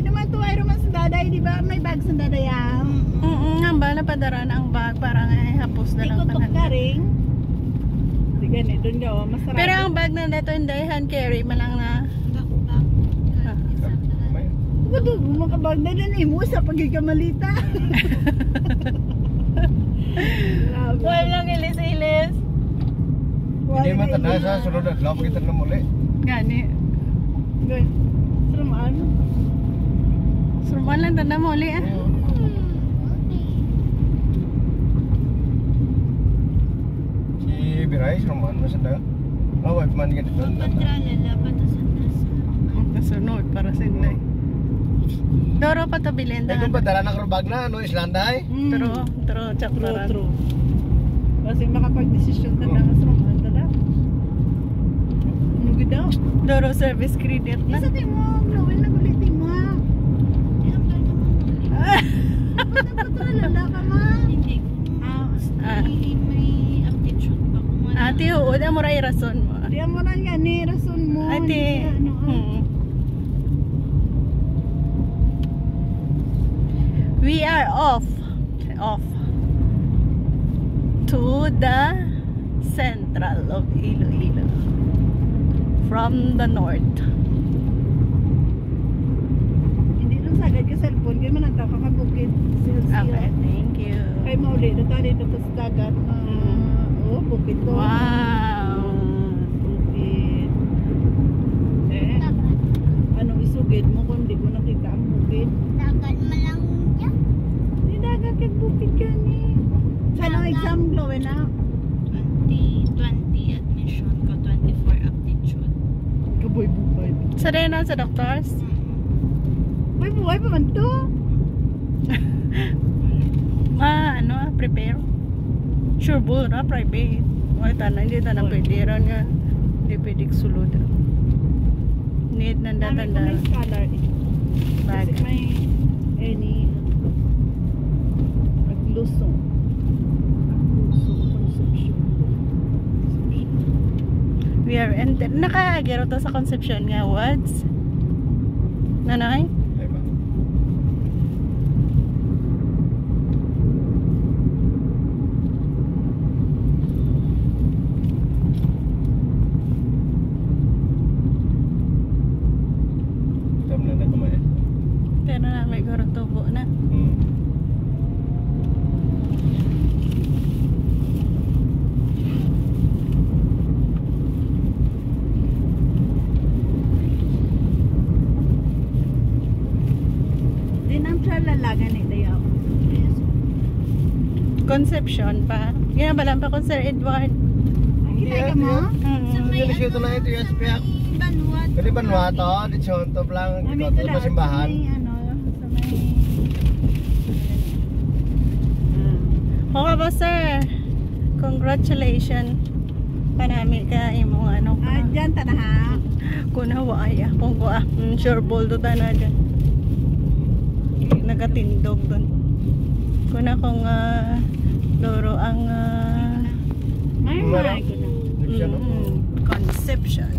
naman to ay roman sa daday, di ba? May bag sa daday ang. Ang bala padara na ang bag para nga hapos na lang tanan. Ikaw ring. Di gani doon daw masarap. Pero ang bag na dito hindi hand carry malang na. Kudo mga bag na din mo sa pagigamalita. Wala lang ilis-ilis. Hindi man tanda sa sunod at law kita na muli. Gani. Good. Suraman. Suraman lang tanda mo ulit ah. Si Biray, suraman mo sanda. Away man ganito. Kasunod para sa inday. Doro pa to bilhin Kung padala ng rubag na, no Islanda eh. True, chaklaran. True. Kasi makapag-desisyon ka na suraman tala. Ano daw? Doro service credit na. Isa tayo mo, glowin na gulitin mo. Yan ka naman gulitin. Ba't na lala ka ma? Hindi. May aptitude pa kung ano. Ate, uda mo rin rason mo. Di mo na yan eh, rason mo. Ate, we are off to the central of Iloilo from the north. Hindi lang sagad ka cellphone, kaya man ang taka kabukid. Okay, thank you. Kaya mauli, dito sa dagat. Oh, bukid to. Wow. Bukid. Anong isugid mo kung di mo nakita ang bukid? Dagat mo lang dyan. Di dagat kag bukid ka ni. Saan ang exam, Chloe na? 20 admission ko, 24 aptitude. Kaboy-buhay. Sa rin sa doctors? Buhay pa man to. Prepare. Sure bull na, private. Hindi na pwede rin nga. Hindi pwede sulod. Need May nanda-tanda. scholar eh. Bag. Kasi may any naglusong conception. We are nakaagero to sa Concepcion nga words. Nanay? Pero na may garo tubo na. Di nang lalagan ni Dayaw. Concepcion pa. Ginabalan pa ko Sir Edward. Kita ka mo? Hindi siya ito na ito yung SPA. Vanuatu. Pwede Vanuatu, di Chontop lang. Ito ito na simbahan. Okay ba sir? Congratulations. Panami ka imong ano ka. Diyan ta na ha. Kunawa ay akong ko sure ball do ta na dyan. Nagatindog doon. Kuna kong loro ang Ay, my Conception. Conception.